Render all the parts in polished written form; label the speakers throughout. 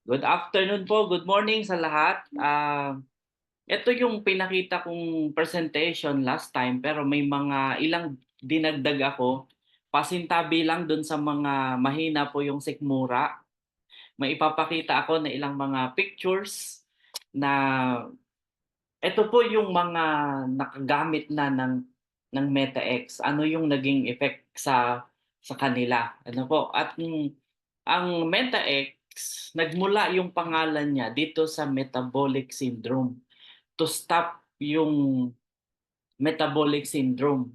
Speaker 1: Good afternoon po, good morning sa lahat. Ito yung pinakita kong presentation last time pero may mga ilang dinagdag ako. Pasintabi lang dun sa mga mahina po yung sikmura. May ipapakita ako na ilang mga pictures na ito po yung mga nakagamit na ng MetaX. Ano yung naging effect sa kanila? Ano po? Ang MetaX, nagmula yung pangalan niya dito sa metabolic syndrome to stop yung metabolic syndrome.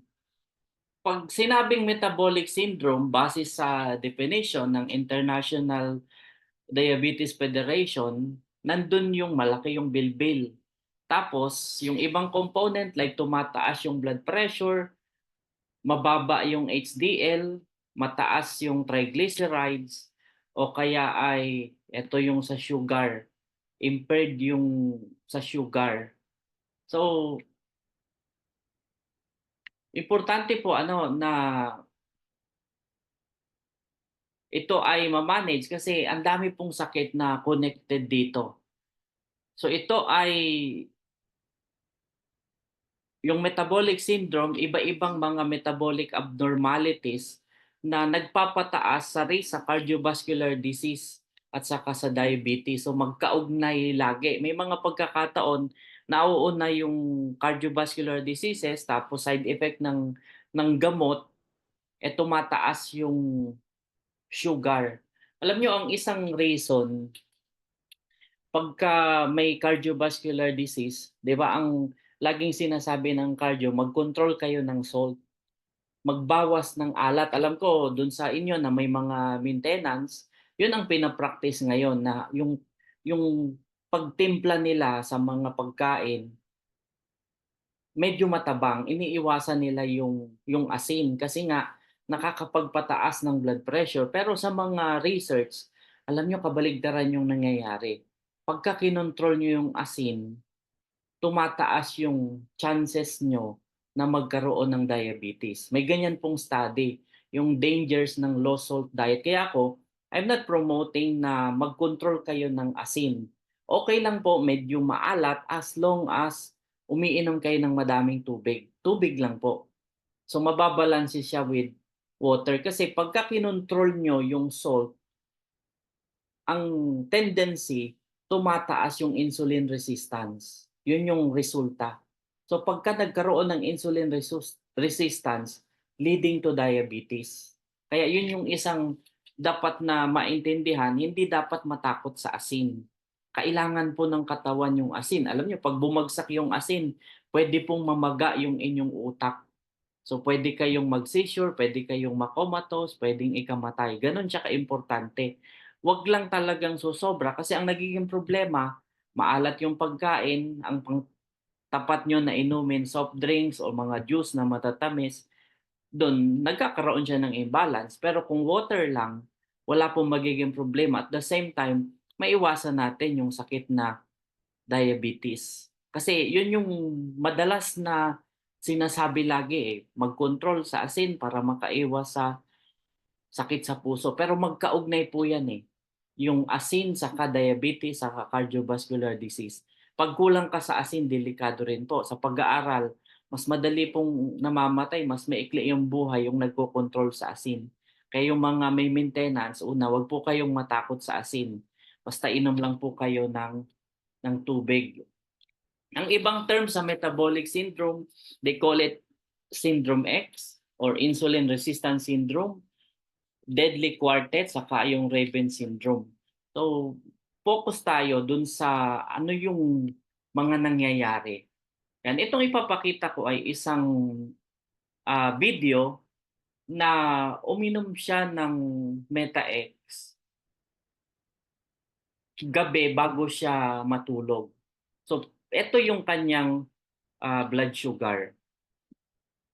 Speaker 1: Pag sinabing metabolic syndrome, base sa definition ng International Diabetes Federation, nandun yung malaki yung bilbil. Tapos, yung ibang component like tumataas yung blood pressure, mababa yung HDL, mataas yung triglycerides, o kaya ay ito yung sa sugar, impaired yung sa sugar. So, importante po ano na ito ay ma-manage kasi ang dami pong sakit na connected dito. So ito ay yung metabolic syndrome, iba-ibang mga metabolic abnormalities na nagpapataas sa risk sa cardiovascular disease at saka sa diabetes. So magkaugnay lagi. May mga pagkakataon nauuna yung cardiovascular diseases tapos side effect ng gamot tumataas yung sugar. Alam nyo ang isang reason pagka may cardiovascular disease, 'di ba ang laging sinasabi ng cardio, mag-control kayo ng salt, magbawas ng alat. Alam ko dun sa inyo na may mga maintenance, 'yun ang pina-practice ngayon na yung pagtimpla nila sa mga pagkain medyo matabang, iniiwasan nila yung asin kasi nga nakakapagpataas ng blood pressure. Pero sa mga research, alam nyo kabaligtaran yung nangyayari. Pagka kinontrol nyo yung asin, tumataas yung chances nyo na magkaroon ng diabetes. May ganyan pong study, yung dangers ng low salt diet. Kaya ako, I'm not promoting na mag-control kayo ng asin. Okay lang po medyo maalat as long as umiinom kayo ng madaming tubig. Tubig lang po. So mababalanse siya with water. Kasi pagka kinontrol nyo yung salt, ang tendency, tumataas yung insulin resistance. Yun yung resulta. So pagka nagkaroon ng insulin resistance, leading to diabetes. Kaya yun yung isang dapat na maintindihan, hindi dapat matakot sa asin. Kailangan po ng katawan yung asin. Alam niyo, pag bumagsak yung asin, pwede pong mamaga yung inyong utak. So pwede kayong mag-seizure, pwede kayong makomatose, pwedeng ikamatay. Ganon siya kaimportante. Wag lang talagang sosobra kasi ang nagiging problema, maalat yung pagkain, ang tapat nyo na inumin soft drinks o mga juice na matatamis, doon nagkakaroon siya ng imbalance. Pero kung water lang, wala pong magiging problema. At the same time, maiwasan natin yung sakit na diabetes. Kasi yun yung madalas na sinasabi lagi mag-control sa asin para makaiwas sa sakit sa puso. Pero magkaugnay po yan yung asin saka diabetes saka cardiovascular disease. Pag kulang ka sa asin, delikado rin po. Sa pag-aaral, mas madali pong namamatay, mas maikli yung buhay yung nagko-control sa asin. Kaya yung mga may maintenance, una, wag po kayong matakot sa asin. Basta inom lang po kayo ng tubig. Ang ibang term sa metabolic syndrome, they call it syndrome X or insulin resistance syndrome, deadly quartet, saka yung Raven syndrome. So, focus tayo dun sa ano yung mga nangyayari. Yan, itong ipapakita ko ay isang video na uminom siya ng Meta-X gabi bago siya matulog. So, ito yung kanyang blood sugar.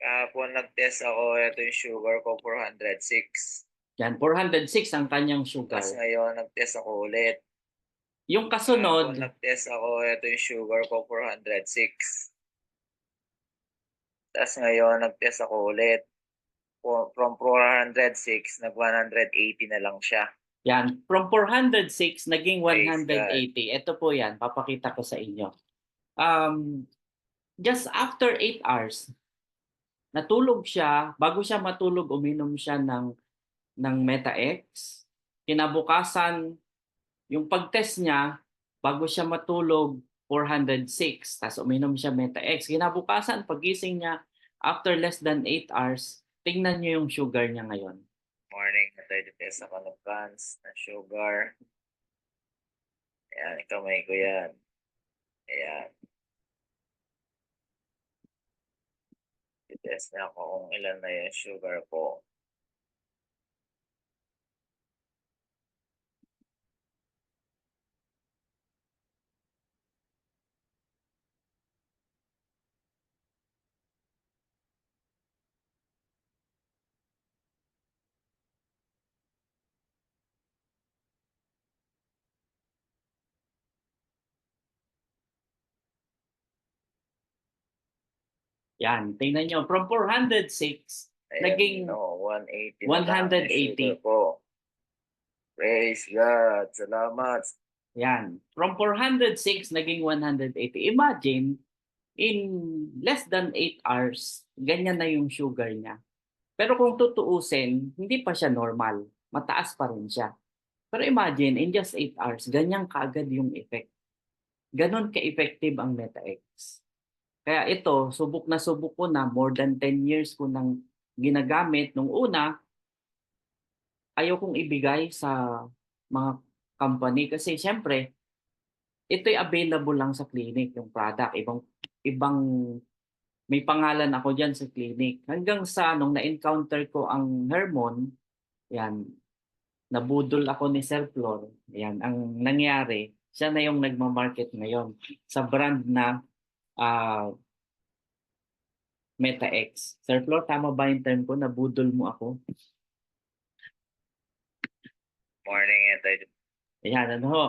Speaker 2: Kahapon nag-test ako, ito yung sugar ko 406.
Speaker 1: Yan, 406 ang kanyang
Speaker 2: Tapos
Speaker 1: sugar.
Speaker 2: ngayon nag-test ako ulit.
Speaker 1: Yung
Speaker 2: Kahapon
Speaker 1: kasunod,
Speaker 2: nag-test ako, ito yung sugar ko 406. Tapos ngayon nag-test ako ulit. From 406, nag 180 na lang siya.
Speaker 1: Yan, from 406 naging
Speaker 2: Praise God.
Speaker 1: 180. Ito po yan, papakita ko sa inyo. Just after 8 hours, natulog siya. Bago siya matulog, uminom siya ng Meta-X. Kinabukasan, yung pag-test niya, bago siya matulog, 406. Tapos uminom siya Meta-X. Kinabukasan, pagising niya, after less than 8 hours, tingnan niyo yung sugar niya ngayon.
Speaker 2: Morning, natay-test ako ng plants, na sugar. Ayan, kamay ko yan. Ayan. I-test na ako kung ilan na yung sugar ko.
Speaker 1: Yan, tingnan niyo. From 406,
Speaker 2: Ayan,
Speaker 1: naging
Speaker 2: no, 180 na lang yung
Speaker 1: 180.
Speaker 2: sugar ko. Praise God. Salamat.
Speaker 1: Yan. From 406, naging 180. Imagine, in less than 8 hours, ganyan na yung sugar niya. Pero kung tutuusin, hindi pa siya normal. Mataas pa rin siya. Pero imagine, in just 8 hours, ganyan kaagad yung effect. Ganon ka-effective ang Meta-X. Kaya ito, subok na subok ko na, more than 10 years ko nang ginagamit. Nung una, ayaw kong ibigay sa mga company kasi syempre, ito'y available lang sa clinic, yung product. Ibang may pangalan ako diyan sa clinic. Hanggang sa nung na-encounter ko ang Hermon, yan, nabudol ako ni Sir Flor. Yan, ang nangyari, siya na yung nagma-market ngayon sa brand na Meta-X. Sir Flor, tama ba yung term ko? Nabudol mo ako?
Speaker 2: Morning,
Speaker 1: Ayan, ano ho.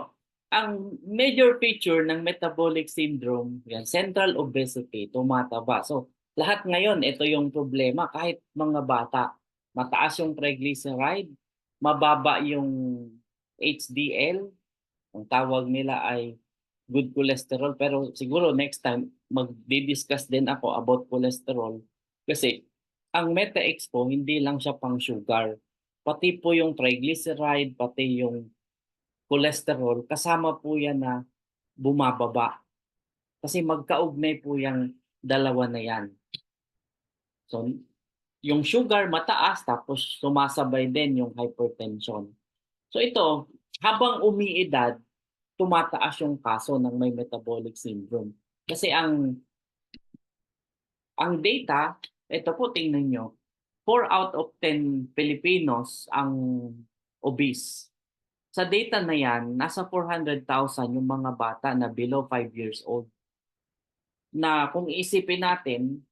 Speaker 1: Ang major feature ng metabolic syndrome, yan, central obesity, tumataba. So, lahat ngayon, ito yung problema. Kahit mga bata, mataas yung triglyceride, mababa yung HDL, ang tawag nila ay good cholesterol. Pero siguro next time, magdi-discuss din ako about cholesterol. Kasi, ang Meta-X po, hindi lang siya pang sugar. Pati po yung triglyceride, pati yung cholesterol, kasama po yan na bumababa. Kasi magkaugnay po yung dalawa na yan. So, yung sugar mataas tapos sumasabay din yung hypertension. So ito, habang umiidad, tumataas yung kaso ng may metabolic syndrome. Kasi ang data, ito po tingnan nyo, 4 out of 10 Filipinos ang obese. Sa data na yan, nasa 400,000 yung mga bata na below 5 years old. Na kung isipin natin,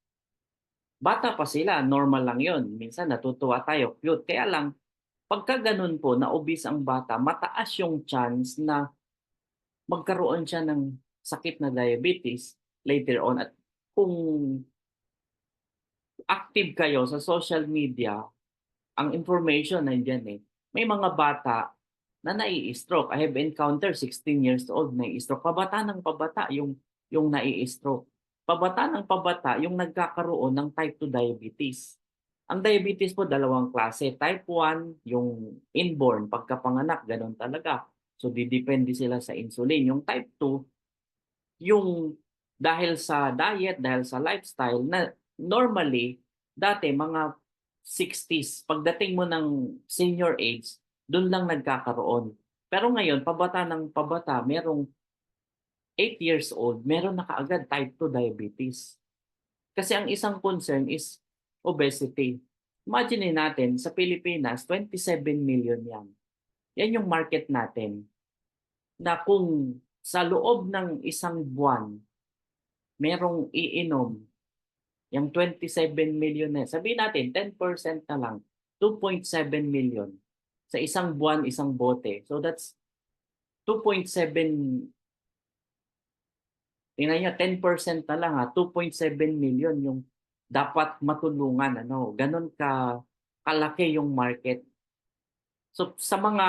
Speaker 1: bata pa sila, normal lang yon. Minsan natutuwa tayo, cute. Kaya lang, pagka ganun po, na obese ang bata, mataas yung chance na magkaroon siya ng sakit na diabetes later on. At kung active kayo sa social media, ang information nandiyan eh. May mga bata na nai-stroke. I have encountered 16 years old nai-stroke. Pabata ng pabata yung nai-stroke. Pabata ng pabata yung nagkakaroon ng type 2 diabetes. Ang diabetes po dalawang klase. Type 1, yung inborn, pagkapanganak, ganun talaga. So didepende sila sa insulin. Yung type 2, yung dahil sa diet, dahil sa lifestyle na normally dati mga 60s, pagdating mo ng senior age, doon lang nagkakaroon. Pero ngayon, pabata ng pabata, merong 8 years old, meron na kaagad type 2 diabetes. Kasi ang isang concern is obesity. Imagine natin, sa Pilipinas, 27 million yan. Yan yung market natin. Na kung sa loob ng isang buwan, merong iinom, yung 27 million na, sabihin natin, 10% na lang, 2.7 million. Sa isang buwan, isang bote. So that's 2.7, tingnan nyo, 10% na lang ha, 2.7 million yung dapat matulungan. Ganon kalaki yung market. So sa mga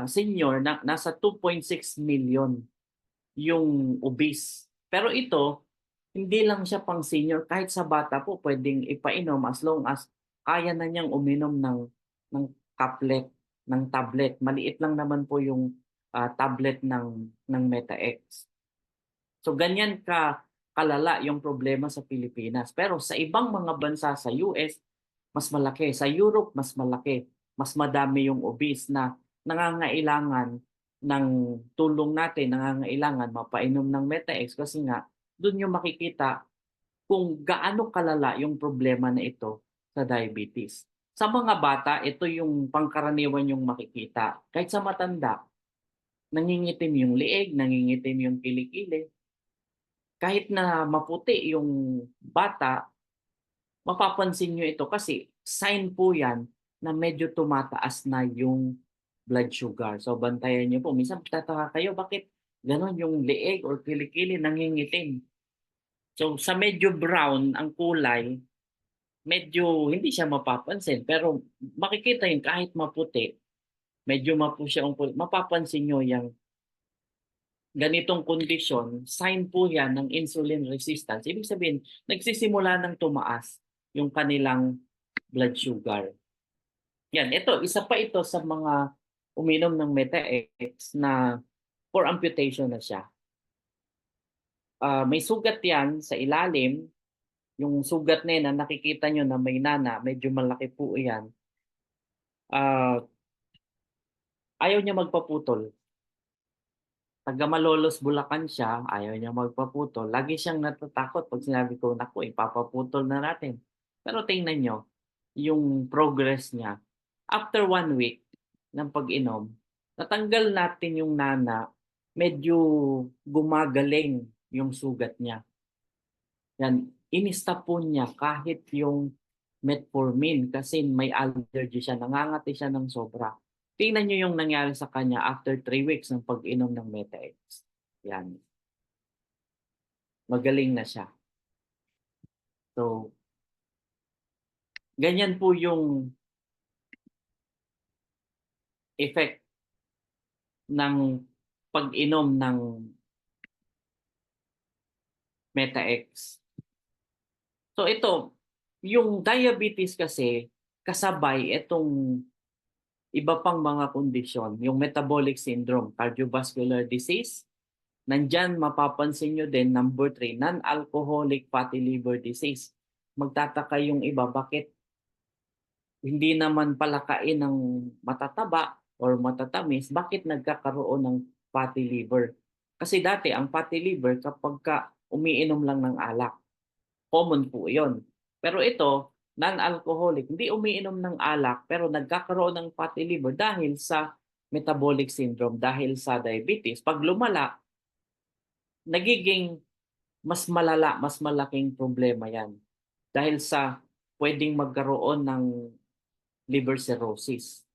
Speaker 1: senior na nasa 2.6 million yung obese. Pero ito, hindi lang siya pang senior, kahit sa bata po puwedeng ipainom as long as kaya na niyang uminom ng caplet, ng tablet. Maliit lang naman po yung, tablet ng Meta-X. So ganyan kalala yung problema sa Pilipinas. Pero sa ibang mga bansa sa US, mas malaki. Sa Europe, mas malaki. Mas madami yung obese na nangangailangan ng tulong natin, nangangailangan mapainom ng Meta-X kasi nga dun yung makikita kung gaano kalala yung problema na ito sa diabetes. Sa mga bata, ito yung pangkaraniwan yung makikita. Kahit sa matanda, nangingitim yung lieg, nangingitim yung kilikili. Kahit na maputi yung bata, mapapansin nyo ito kasi sign po yan na medyo tumataas na yung blood sugar. So bantayan nyo po. Minsan tataka kayo, bakit ganon yung leeg or kilikili nangingitim? So sa medyo brown ang kulay, medyo hindi siya mapapansin. Pero makikita yun kahit maputi, medyo siya ang mapapansin nyo yung ganitong kondisyon, sign po yan ng insulin resistance. Ibig sabihin, nagsisimula ng tumaas yung kanilang blood sugar. Yan, isa pa ito sa mga uminom ng Meta-X na for amputation na siya. May sugat yan sa ilalim, yung sugat na yan na nakikita nyo na may nana, medyo malaki po yan. Ayaw niya magpaputol. Taga Malolos, Bulacan siya, ayaw niya magpaputol. Lagi siyang natatakot 'pag sinabi ko, "Naku, ipapaputol na natin." Pero tingnan niyo, yung progress niya. After 1 week ng pag-inom, natanggal natin yung nana, medyo gumagaling yung sugat niya. Yan, in-stop po niya kahit yung metformin kasi may allergy siya, nangangati siya ng sobra. Tingnan niyo yung nangyari sa kanya after 3 weeks ng pag-inom ng Meta-X. Yan, magaling na siya. So, ganyan po yung effect ng pag-inom ng Meta-X. So ito, yung diabetes kasi kasabay itong iba pang mga kondisyon, yung metabolic syndrome, cardiovascular disease. Nandyan mapapansin nyo din, number 3, non-alcoholic fatty liver disease. Magtataka yung iba, bakit hindi naman palakain ng matataba or matatamis, bakit nagkakaroon ng fatty liver? Kasi dati ang fatty liver kapag umiinom lang ng alak, common po yon. Pero ito, non-alcoholic, hindi umiinom ng alak pero nagkakaroon ng fatty liver dahil sa metabolic syndrome, dahil sa diabetes. Pag lumala, nagiging mas malala, mas malaking problema yan. Dahil sa pwedeng magkaroon ng liver cirrhosis.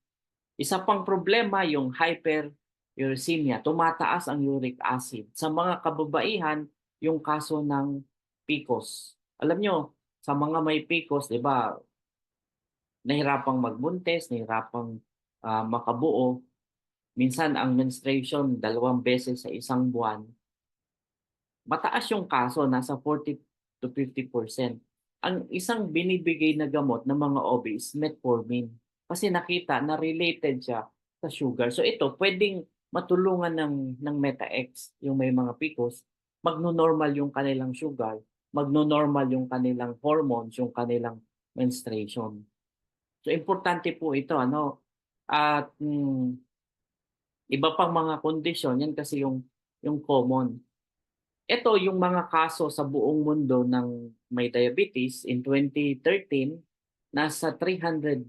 Speaker 1: Isa pang problema yung hyperuricemia, tumataas ang uric acid. Sa mga kababaihan, yung kaso ng PCOS. Alam nyo, sa mga may PCOS, di ba, nahirapang magbuntis, nahirapang makabuo. Minsan ang menstruation 2 beses sa isang buwan. Mataas yung kaso, nasa 40 to 50%. Ang isang binibigay na gamot ng mga obese, metformin. Kasi nakita na related siya sa sugar. So ito, pwedeng matulungan ng Meta-X, yung may mga PCOS, magno-normal yung kanilang sugar, magno-normal yung kanilang hormones, yung kanilang menstruation. So importante po ito, ano? At iba pang mga kondisyon, yan kasi yung common. Ito yung mga kaso sa buong mundo ng may diabetes in 2013, nasa 382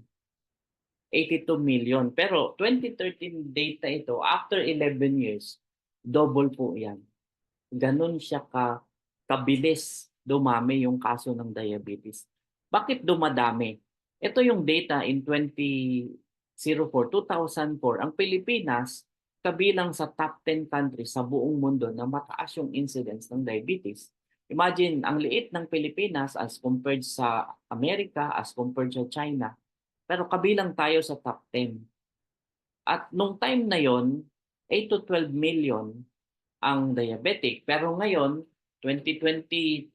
Speaker 1: million. Pero 2013 data ito, after 11 years, double po yan. Ganun siya kabilis dumami yung kaso ng diabetes. Bakit dumadami? Ito yung data in 2004. Ang Pilipinas, kabilang sa top 10 countries sa buong mundo na mataas yung incidence ng diabetes. Imagine, ang liit ng Pilipinas as compared sa Amerika, as compared sa China. Pero kabilang tayo sa top 10. At nung time na yon, 8 to 12 million ang diabetic. Pero ngayon, 2023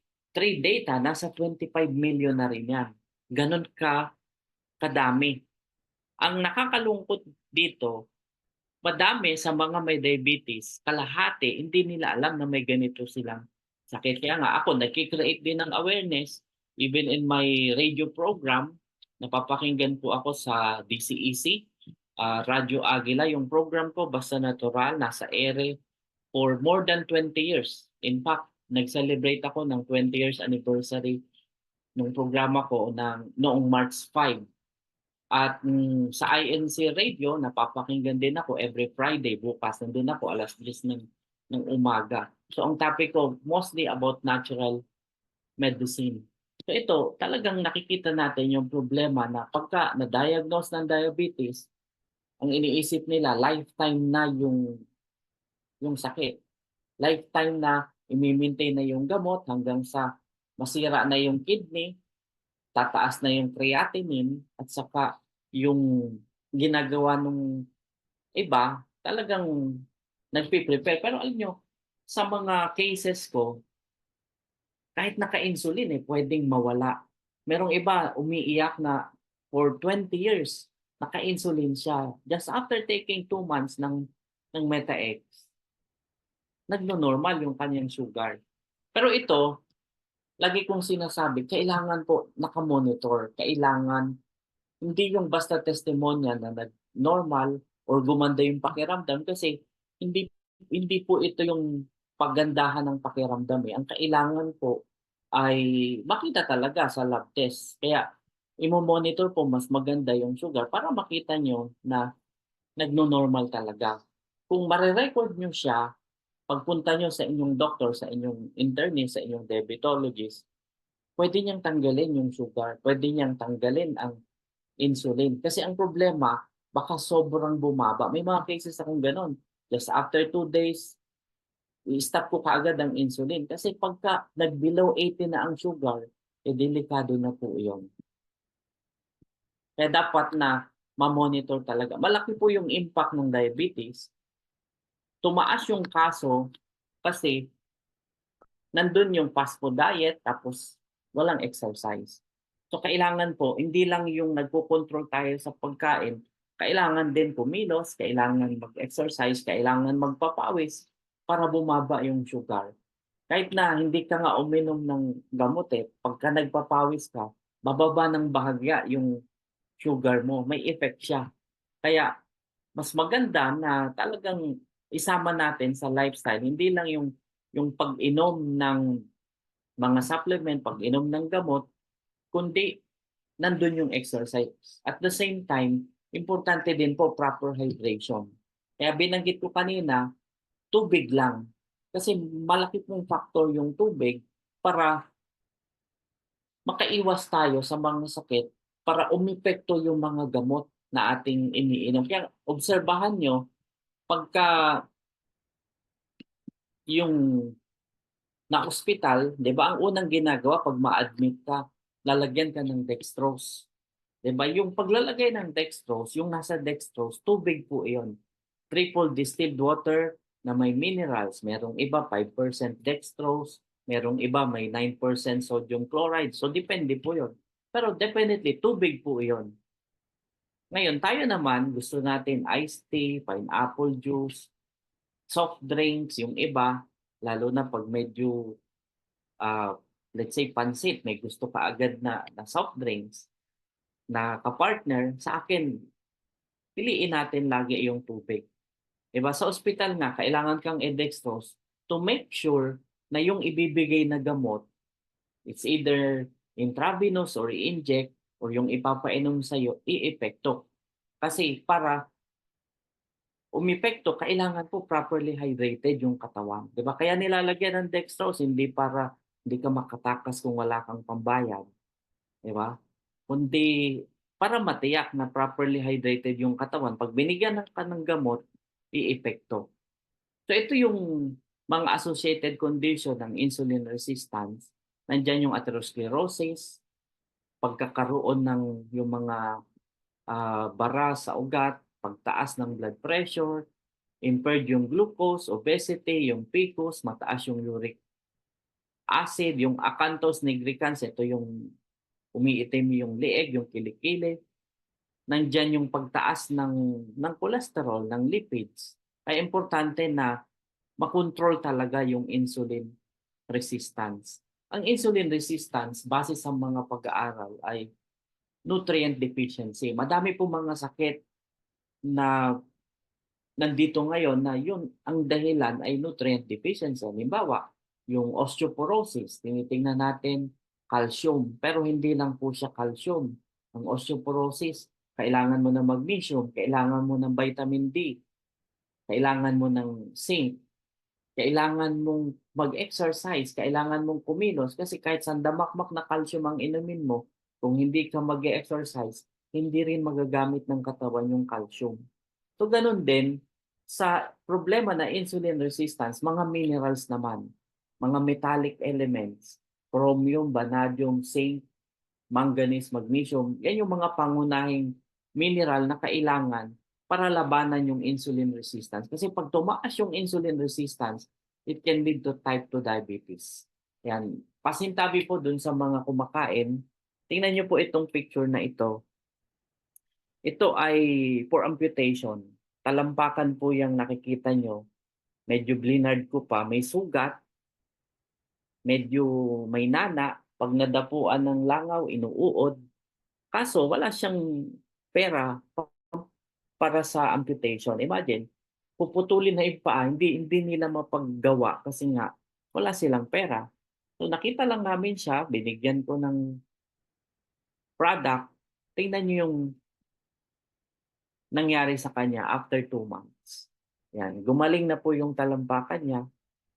Speaker 1: data, nasa 25 million na rin yan. Ganon kadami. Ang nakakalungkot dito, madami sa mga may diabetes, kalahati hindi nila alam na may ganito silang sakit. Kaya nga ako nagki-create din ng awareness even in my radio program. Napapakinggan po ako sa DCEC, Radyo Agila. Yung program ko Basta Natural, nasa ere for more than 20 years. In fact, nag-celebrate ako ng 20 years anniversary ng programa ko noong March 5. At sa INC Radio, napapakinggan din ako every Friday. Bukas nandun ako, 10:00 ng umaga. So ang topic ko, mostly about natural medicine. So ito, talagang nakikita natin yung problema na pagka na-diagnose ng diabetes, ang iniisip nila, lifetime na yung sakit. Lifetime na i-maintain na yung gamot hanggang sa masira na yung kidney, tataas na yung creatinine, at saka yung ginagawa nung iba talagang nagpe-prepare. Pero alam nyo, sa mga cases ko, kahit naka-insulin pwedeng mawala. Merong iba umiiyak na for 20 years, naka-insulin siya. Just after taking 2 months ng Meta-X, nagno-normal yung kanyang sugar. Pero ito, lagi kong sinasabi, kailangan po naka-monitor. Kailangan hindi yung basta testimonya na nag-normal or gumanda yung pakiramdam, kasi hindi hindi po ito yung pagandahan ng pakiramdam. Ang kailangan po ay makita talaga sa lab test. Kaya imo-monitor po mas maganda yung sugar para makita nyo na nagno-normal talaga. Kung mare-record nyo siya, pagpunta nyo sa inyong doctor, sa inyong internist, sa inyong diabetologist, pwede niyang tanggalin yung sugar, pwede niyang tanggalin ang insulin. Kasi ang problema, baka sobrang bumaba. May mga cases akong ganon. Just after 2 days, i-stop ko kaagad ang insulin. Kasi pagka nag-below 80 na ang sugar, delikado na po yun. Kaya dapat na ma-monitor talaga. Malaki po yung impact ng diabetes. Tumaas yung kaso kasi nandun yung fast food diet tapos walang exercise. So kailangan po, hindi lang yung nagko-control tayo sa pagkain, kailangan din kumilos, kailangan mag-exercise, kailangan magpapawis para bumaba yung sugar. Kahit na hindi ka nga uminom ng gamot pagka nagpapawis ka, bababa ng bahagya yung sugar mo, may effect siya. Kaya mas maganda na talagang isama natin sa lifestyle, hindi lang yung pag-inom ng mga supplement, pag-inom ng gamot, kundi nandun yung exercise. At the same time, importante din po proper hydration. Kaya binanggit ko kanina, tubig lang. Kasi malaki pong factor yung tubig para makaiwas tayo sa mga sakit, para umepekto yung mga gamot na ating iniinom. Kaya obserbahan nyo, pagka yung na-ospital, 'di ba, ang unang ginagawa 'pag ma-admit ka, lalagyan ka ng dextrose. 'Di ba, yung paglalagay ng dextrose, yung nasa dextrose, tubig po iyon. Triple distilled water na may minerals. Merong iba 5% dextrose, merong iba may 9% sodium chloride. So depende po 'yon. Pero definitely tubig po iyon. Ngayon, tayo naman gusto natin iced tea, pineapple juice, soft drinks, yung iba, lalo na 'pag medyo let's say pansit, may gusto ka agad na soft drinks na kapartner, sa akin, piliin natin lagi yung tubig. Diba? Sa ospital nga, kailangan kang i-dextrose to make sure na yung ibibigay na gamot, it's either intravenous or i-inject or yung ipapainom sa'yo, i-epekto. Kasi para umepekto, kailangan po properly hydrated yung katawan. Diba? Kaya nilalagyan ng dextrose, hindi para hindi ka makatakas kung wala kang pambayad. Diba? Kundi para matiyak na properly hydrated yung katawan. Pag binigyan ka ng gamot, iepekto. So ito yung mga associated condition ng insulin resistance. Nandiyan yung atherosclerosis, pagkakaroon ng yung mga bara sa ugat, pagtaas ng blood pressure, impaired yung glucose, obesity, yung PCOS, mataas yung uric acid, yung acanthosis nigricans, ito yung umiitim yung leeg, yung kilikili. Nandiyan yung pagtaas ng cholesterol, ng lipids. Kaya importante na makontrol talaga yung insulin resistance. Ang insulin resistance, base sa mga pag-aaral, ay nutrient deficiency. Madami po mga sakit na nandito ngayon na yun ang dahilan ay nutrient deficiency. Halimbawa, yung osteoporosis, tinitingnan natin calcium, pero hindi lang po siya calcium. Ang osteoporosis, kailangan mo ng magnesium, kailangan mo ng vitamin D, kailangan mo ng zinc, kailangan mong mag-exercise, kailangan mong kumilos kasi kahit sandamakmak na calcium ang inumin mo, kung hindi ka mag-exercise, hindi rin magagamit ng katawan yung calcium. So ganun din sa problema na insulin resistance, mga minerals naman, mga metallic elements, chromium, vanadium, zinc, manganese, magnesium, yan yung mga pangunahing mineral na kailangan para labanan yung insulin resistance. Kasi pag tumaas yung insulin resistance, it can lead to type 2 diabetes. Yan. Pasintabi po dun sa mga kumakain. Tingnan niyo po itong picture na ito. Ito ay for amputation. Talampakan po yung nakikita nyo. Medyo blinard ko pa. May sugat. Medyo may nana. Pag nadapuan ng langaw, inuuod. Kaso wala siyang pera para sa amputation. Imagine, puputulin na yung paa, hindi nila mapaggawa kasi nga wala silang pera. So nakita lang namin siya, binigyan ko ng product. Tingnan niyo yung nangyari sa kanya after 2 months. Yan, gumaling na po yung talampakan niya,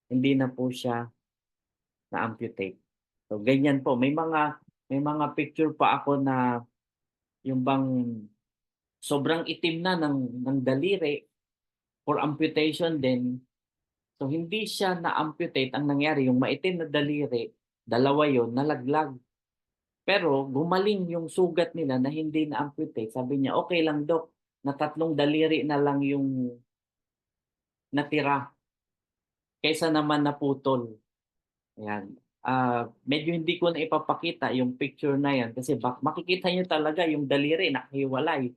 Speaker 1: hindi na po siya na-amputate. So ganyan po, may mga picture pa ako na yung bang sobrang itim na ng daliri for amputation din. So hindi siya na-amputate, ang nangyari yung maitim na daliri, dalawa yon nalaglag. Pero gumaling yung sugat nila na hindi na-amputate. Sabi niya, okay lang dok, na 3 daliri na lang yung natira kaysa naman naputol. Ayan. Medyo hindi ko na ipapakita yung picture na yan kasi makikita niyo talaga yung daliri nakahiwalay.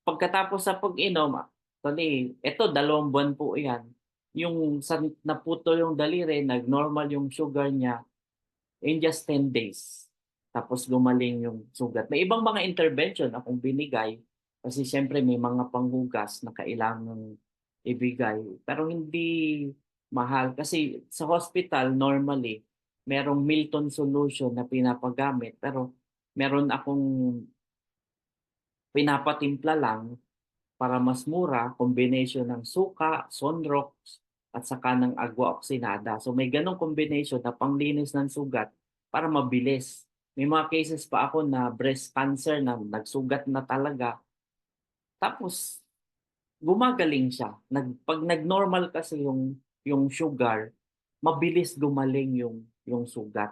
Speaker 1: Pagkatapos sa pag-inom, actually, ito 2 buwan po yan. Yung sa naputol yung daliri, nag-normal yung sugar niya in just 10 days. Tapos gumaling yung sugat. May ibang mga intervention akong binigay kasi siyempre may mga panghugas na kailangang ibigay. Pero hindi mahal kasi sa hospital normally merong Milton solution na pinapagamit pero meron akong pinapatimpla lang para mas mura, combination ng suka, sunrox, at saka ng agwa oxinada. So may ganong combination na panglinis ng sugat para mabilis. May mga cases pa ako na breast cancer na nagsugat na talaga. Tapos gumagaling siya. Pag nag-normal kasi yung sugar, mabilis gumaling yung sugat.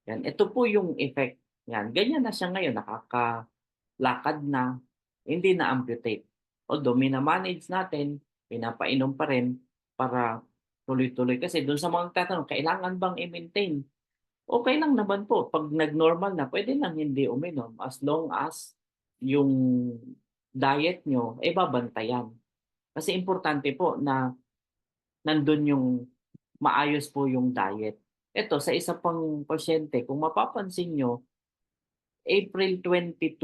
Speaker 1: Yan. Ito po yung effect. Yan. Ganyan na siya ngayon. Nakakalakad na. Hindi na amputate. Although minamanage natin, pinapainom pa rin para tuloy-tuloy. Kasi doon sa mga tatanong, kailangan bang i-maintain? Okay lang naman po. Pag nag-normal na, pwede lang hindi uminom as long as yung diet nyo, babantayan. Kasi importante po na nandun yung maayos po yung diet. Ito, sa isa pang pasyente, kung mapapansin nyo, April 22,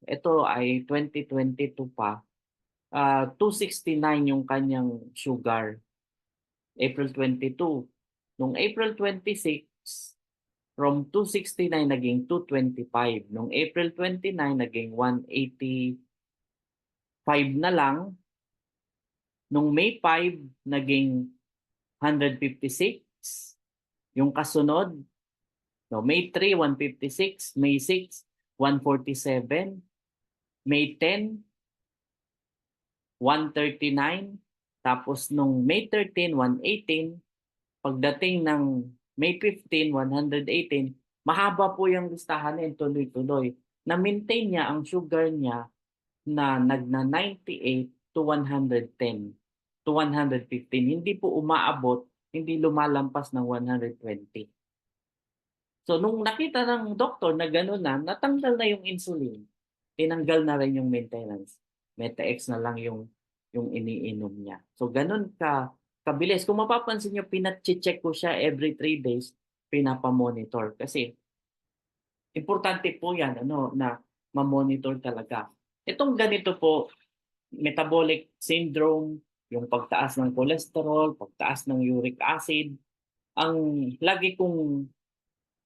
Speaker 1: ito ay 2022 pa, 269 yung kanyang sugar. April 22. Nung April 26, from 269 naging 225. Nung April 29, naging 185 na lang. Nung May 5, naging 156. Yung kasunod, no, May 3, 156. May 6, 147. May 10, 139. Tapos nung May 13, 118. Pagdating ng May 15, 118. Mahaba po yung listahan na yun, tuloy-tuloy. Na-maintain niya ang sugar niya na nagna-98 to 110 to 115. Hindi po umaabot, hindi lumalampas ng 120. So nung nakita ng doktor na gano'n na, natanggal na yung insulin, tinanggal na rin yung maintenance. Meta-X na lang yung iniinom niya. So gano'n kabilis. Kung mapapansin niyo, pina-che-check ko siya every 3 days, pinapa-monitor. Kasi importante po 'yan ano, na ma-monitor talaga. Itong ganito po, metabolic syndrome, yung pagtaas ng cholesterol, pagtaas ng uric acid, ang lagi kong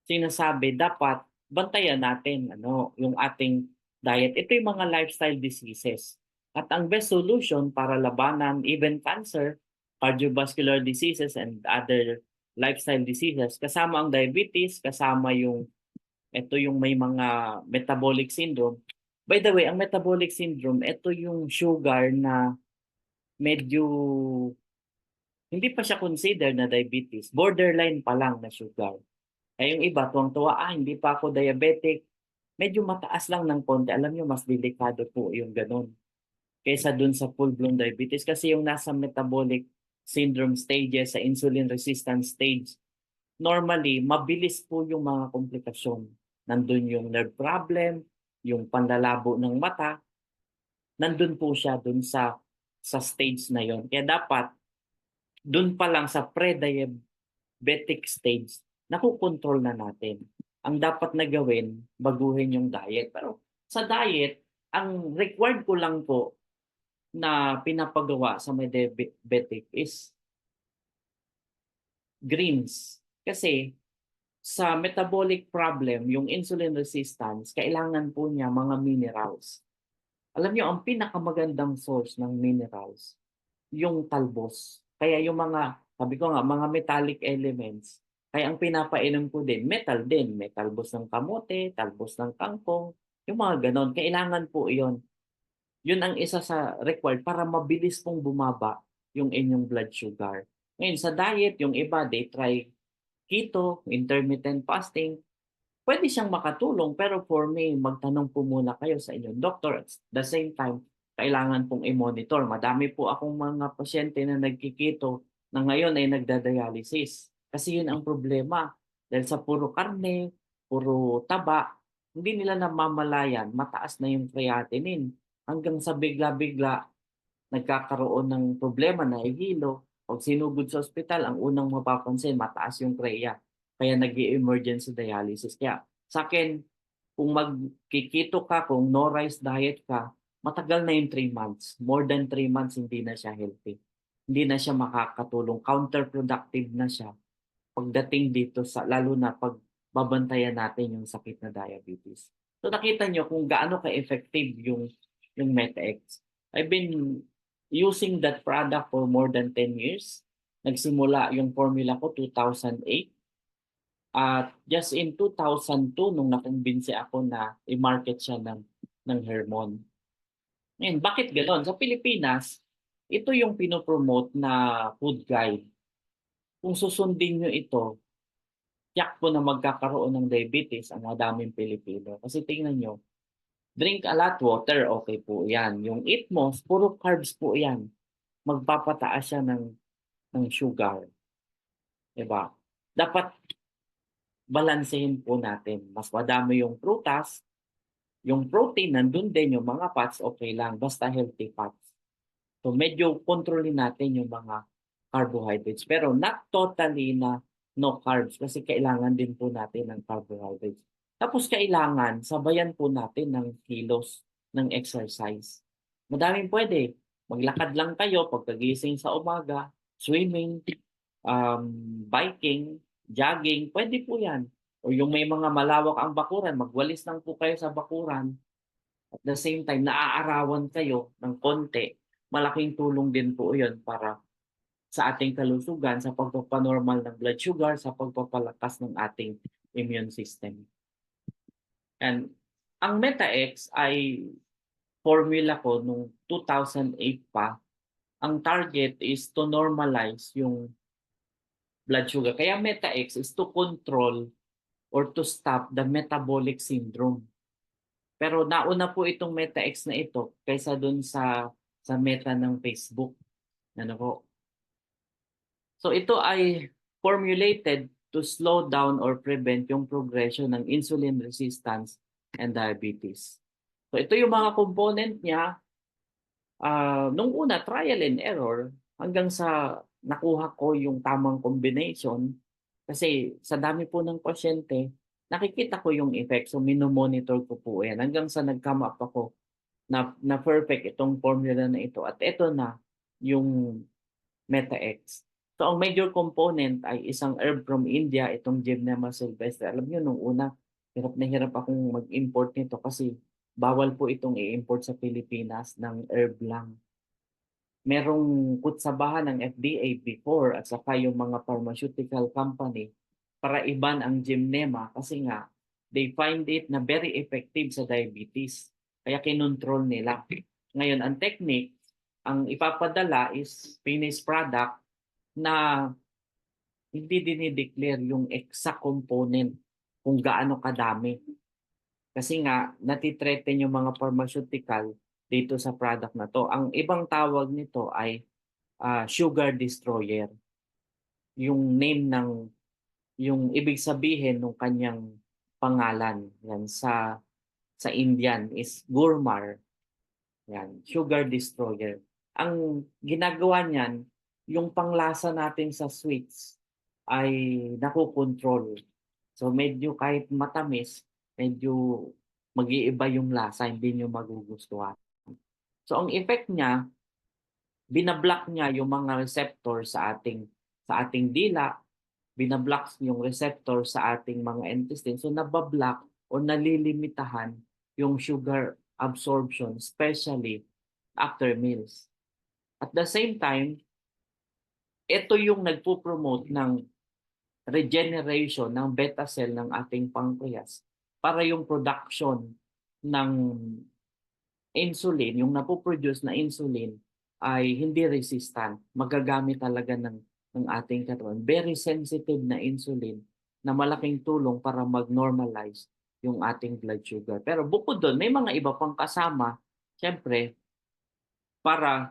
Speaker 1: sinasabi dapat bantayan natin ano, yung ating diet. Ito yung mga lifestyle diseases. At ang best solution para labanan even cancer, cardiovascular diseases and other lifestyle diseases, kasama ang diabetes, kasama yung ito yung may mga metabolic syndrome. By the way, ang metabolic syndrome, ito yung sugar na medyo hindi pa siya consider na diabetes, borderline pa lang na sugar. Eh, yung iba tuwang-tuwa, hindi pa ako diabetic, medyo mataas lang ng konti. Alam niyo mas delikado po yung gano'n, kaysa dun sa full-blown diabetes. Kasi yung nasa metabolic syndrome stages, sa insulin resistance stage, normally mabilis po yung mga komplikasyon. Nandun yung nerve problem, yung panlalabo ng mata, nandun po siya dun sa stage na yon. Kaya dapat dun pa lang sa pre-diabetic stage, nakokontrol na natin. Ang dapat na gawin, baguhin yung diet. Pero sa diet, ang required ko lang po na pinapagawa sa may diabetic is greens. Kasi sa metabolic problem, yung insulin resistance, kailangan po niya mga minerals. Alam niyo, ang pinakamagandang source ng minerals, yung talbos. Kaya yung mga, sabi ko nga, mga metallic elements, kaya ang pinapainom ko din, metal din. May talbos ng kamote, talbos ng kangkong, yung mga ganon. Kailangan po yon. Yun ang isa sa required para mabilis pong bumaba yung inyong blood sugar. Ngayon, sa diet, yung iba, they try keto, intermittent fasting. Pwede siyang makatulong, pero for me, magtanong po muna kayo sa inyong doctor. At the same time, kailangan pong i-monitor. Madami po akong mga pasyente na nagkikito na ngayon ay nagda-dialysis. Kasi yun ang problema. Dahil sa puro karne, puro taba, hindi nila namamalayan, mataas na yung creatinine. Hanggang sa bigla-bigla, nagkakaroon ng problema, nahihilo. Pag sinugod sa ospital, ang unang mapapansin, mataas yung kreya. Kaya nag-emergency dialysis. Kaya sa akin, kung magkikito ka, kung no rice diet ka, matagal na yung 3 months. More than 3 months, hindi na siya healthy. Hindi na siya makakatulong. Counterproductive na siya pagdating dito sa, lalo na pag babantayan natin yung sakit na diabetes. So nakita nyo kung gaano ka-effective yung MetaX. I've been using that product for more than 10 years. Nagsimula yung formula ko 2008. At just in 2002, nung nakumbinsi ako na i-market siya ng Hermon. Ngayon, bakit gano'n? Sa Pilipinas, ito yung pinopromote na food guide. Kung susundin nyo ito, tiyak po na magkakaroon ng diabetes ang madaming Pilipino. Kasi tingnan nyo, drink a lot water, okay po yan. Yung eat mo, puro carbs po yan. Magpapataas siya ng sugar. Diba? Dapat balansehin po natin. Mas madami yung prutas, yung protein, nandun din yung mga fats, okay lang. Basta healthy fats. So medyo kontrolin natin yung mga carbohydrates. Pero not totally na no carbs kasi kailangan din po natin ng carbohydrates. Tapos kailangan sabayan po natin ng kilos ng exercise. Madaming pwede. Maglakad lang kayo pagkagising sa umaga, swimming, um, biking, jogging, pwede po yan. O yung may mga malawak ang bakuran, magwalis lang po kayo sa bakuran. At the same time, naaarawan kayo ng konti, malaking tulong din po yun para sa ating kalusugan, sa pagpapanormal ng blood sugar, sa pagpapalakas ng ating immune system. And ang MetaX ay formula ko nung 2008 pa. Ang target is to normalize yung blood sugar. Kaya MetaX is to control or to stop the metabolic syndrome. Pero nauna po itong MetaX na ito kaysa dun sa Meta ng Facebook. Ano po? So ito ay formulated to slow down or prevent yung progression ng insulin resistance and diabetes. So ito yung mga component niya. Nung una, trial and error hanggang sa nakuha ko yung tamang combination. Kasi sa dami po ng pasyente, nakikita ko yung effect. So minomonitor ko po yan hanggang sa nag-come up ako na perfect itong formula na ito. At ito na yung MetaX. So ang major component ay isang herb from India, itong Gymnema sylvestre. Alam niyo nung una, hirap na hirap akong mag-import nito kasi bawal po itong i-import sa Pilipinas ng herb lang. Merong kutsabahan ng FDA before at saka yung mga pharmaceutical company para iban ang Gymnema kasi nga they find it na very effective sa diabetes. Kaya kinontrol nila. Ngayon, ang technique, ang ipapadala is finished product na hindi dinideclare yung exact component kung gaano kadami. Kasi nga, natitreten yung mga pharmaceutical dito sa product na to. Ang ibang tawag nito ay sugar destroyer. Yung name ng, yung ibig sabihin ng kanyang pangalan yan sa Indian is Gurmar. Yan, sugar destroyer. Ang ginagawa niyan, yung panglasa natin sa sweets ay nakokontrol. So medyo kahit matamis, medyo mag-iiba yung lasa, hindi nyo magugustuhan. So ang effect niya, binablock niya yung mga receptor sa ating dila, binablock yung receptor sa ating mga intestine. So nabablock o nalilimitahan yung sugar absorption, especially after meals. At the same time, ito yung nagpo-promote ng regeneration ng beta cell ng ating pancreas para yung production ng insulin, yung napoproduce na insulin ay hindi resistant. Magagamit talaga ng ating katawan. Very sensitive na insulin na malaking tulong para mag-normalize yung ating blood sugar. Pero bukod doon, may mga iba pang kasama, syempre, para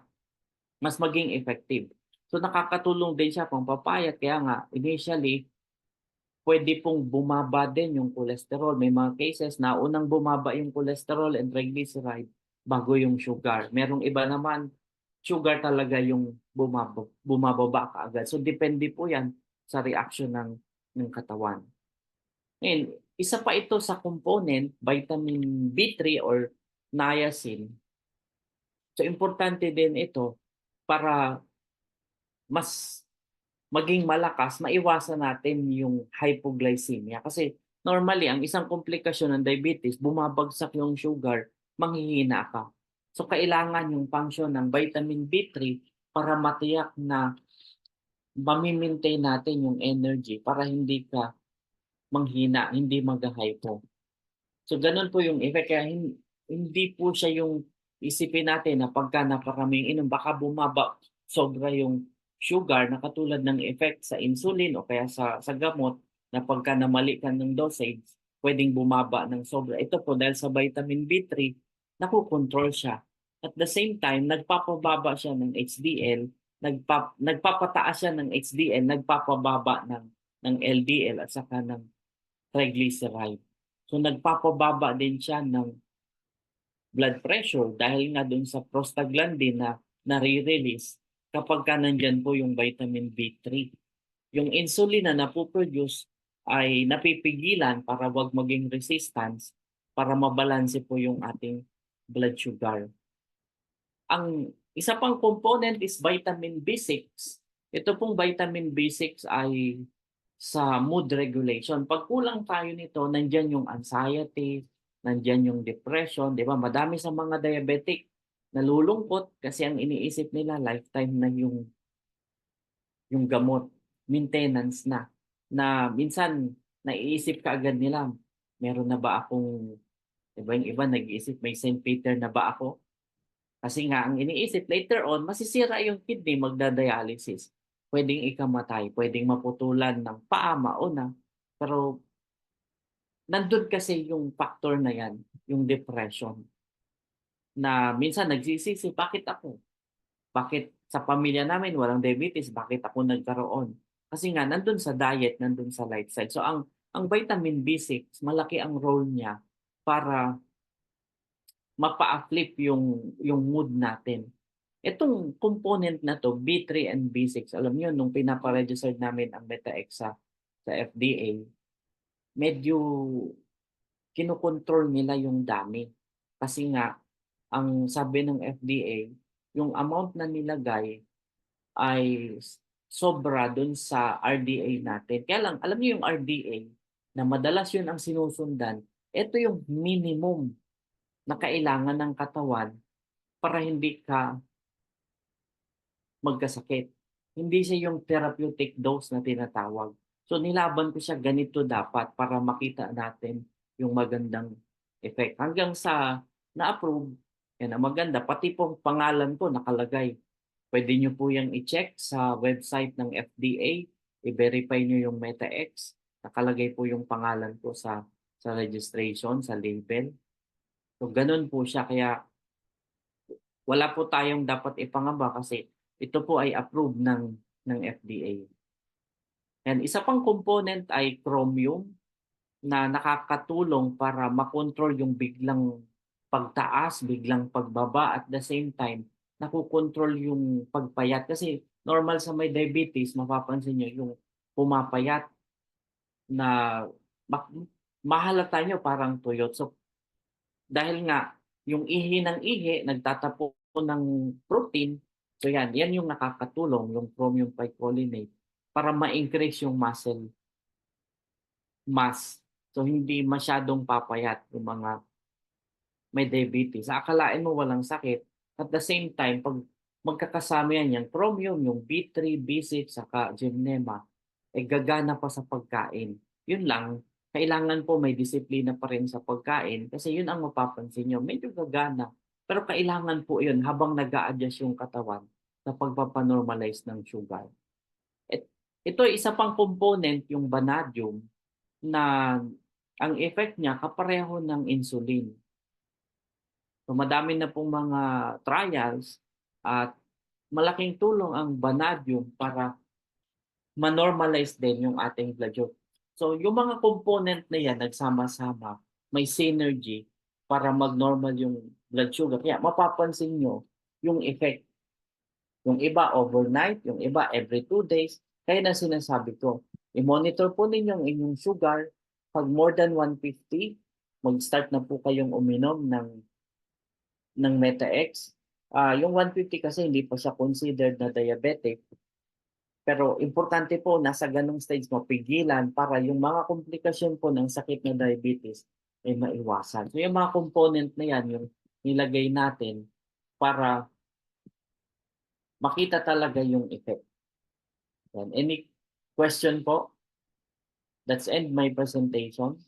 Speaker 1: mas maging effective. So nakakatulong din siya pampapayat. Kaya nga, initially, pwede pong bumaba din yung cholesterol. May mga cases na unang bumaba yung cholesterol and triglyceride bago yung sugar. Merong iba naman, sugar talaga yung bumababa kaagad. So depende po yan sa reaction ng katawan. Ngayon, isa pa ito sa component, vitamin B3 or niacin. So importante din ito para mas maging malakas, maiwasan natin yung hypoglycemia. Kasi normally, ang isang komplikasyon ng diabetes, bumabagsak yung sugar, manghihina ka. So kailangan yung function ng vitamin B3 para matiyak na mamimaintain natin yung energy para hindi ka manghina, hindi mag-hypo. So ganun po yung effect. Kaya hindi po siya yung isipin natin na pagka napakaraming inom, baka bumaba sobra yung sugar na katulad ng effect sa insulin o kaya sa gamot na pagka namali ka ng dosage, pwedeng bumaba ng sobra. Ito po dahil sa vitamin B3, nakukontrol siya. At the same time, nagpapababa siya ng HDL, nagpapataas siya ng HDL, nagpapababa ng LDL at saka ng triglyceride. So nagpapababa din siya ng blood pressure dahil nga dun sa prostaglandin na nare-release kapag ka nandyan po yung vitamin B3. Yung insulin na napoproduce ay napipigilan para wag maging resistance para mabalanse po yung ating blood sugar. Ang isa pang component is vitamin B6. Ito pong vitamin B6 ay sa mood regulation. Pag kulang tayo nito, nandyan yung anxiety, nandyan yung depression, di ba? Madami sa mga diabetic nalulungkot kasi ang iniisip nila lifetime na yung gamot, maintenance na minsan naiisip ka agad nila, meron na ba akong, di ba yung iba nag-iisip, may St. Peter na ba ako? Kasi nga ang iniisip later on, masisira yung kidney, magda-dialysis. Pwedeng ikamatay, pwedeng maputulan ng paa, mauna. Pero nandun kasi yung factor na yan, yung depression, na minsan nagsisisi, bakit ako? Bakit sa pamilya namin walang diabetes, bakit ako nagkaroon? Kasi nga nandun sa diet, nandun sa lifestyle. So ang vitamin B6, malaki ang role niya para mapa-uplift yung mood natin. Itong component na 'to, B3 and B6, alam niyo nung pinapa-register namin ang Meta-X sa FDA, medyo kinokontrol nila yung dami. Kasi nga ang sabi ng FDA, yung amount na nilagay ay sobra dun sa RDA natin. Kaya lang, alam niyo yung RDA na madalas yun ang sinusundan, ito yung minimum na kailangan ng katawan para hindi ka magkasakit. Hindi siya yung therapeutic dose na tinatawag. So nilaban ko siya, ganito dapat para makita natin yung magandang effect. Hanggang sa na-approve, yan ang maganda. Pati po pangalan ko nakalagay. Pwede nyo po yung i-check sa website ng FDA, i-verify nyo yung MetaX. Nakalagay po yung pangalan ko sa registration, sa label. So ganun po siya. Kaya wala po tayong dapat ipangamba kasi ito po ay approved ng FDA. And isa pang component ay chromium na nakakatulong para makontrol yung biglang pagtaas, biglang pagbaba at the same time nakokontrol yung pagpayat. Kasi normal sa may diabetes, mapapansin niyo yung pumapayat na mak mahalata niyo parang tuyot. So dahil nga yung ihi ng ihi nagtatapon ng protein, so yan yung nakakatulong yung chromium picolinate para ma-increase yung muscle mass. So hindi masyadong papayat yung mga may diabetes. Akalain mo walang sakit, at the same time 'pag magkakasama yan yang chromium, yung B3, B6, saka gymnema, eh, gagana pa sa pagkain. Yun lang, kailangan po may disiplina pa rin sa pagkain kasi yun ang mapapansin niyo, medyo gagana. Pero kailangan po yun habang nag-a-adjust yung katawan sa pagpapa-normalize ng sugar. Et ito isa pang component yung vanadium na ang effect niya kapareho ng insulin. So madami na pong mga trials at malaking tulong ang vanadium para ma-normalize din yung ating blood sugar. So yung mga component na yan nagsama-sama, may synergy para mag-normal yung blood sugar. Kaya mapapansin nyo yung effect. Yung iba overnight, yung iba every 2 days. Kaya na sinasabi ko, i-monitor po ninyo ang inyong sugar. Pag more than 150, mag-start na po kayong uminom ng Meta-X. Yung 150 kasi hindi pa siya considered na diabetic. Pero importante po nasa ganong stage mapigilan para yung mga komplikasyon po ng sakit na diabetes ay maiwasan. So yung mga component na yan, yung nilagay natin para makita talaga yung effect. Yan. Any question po? That's end my presentation.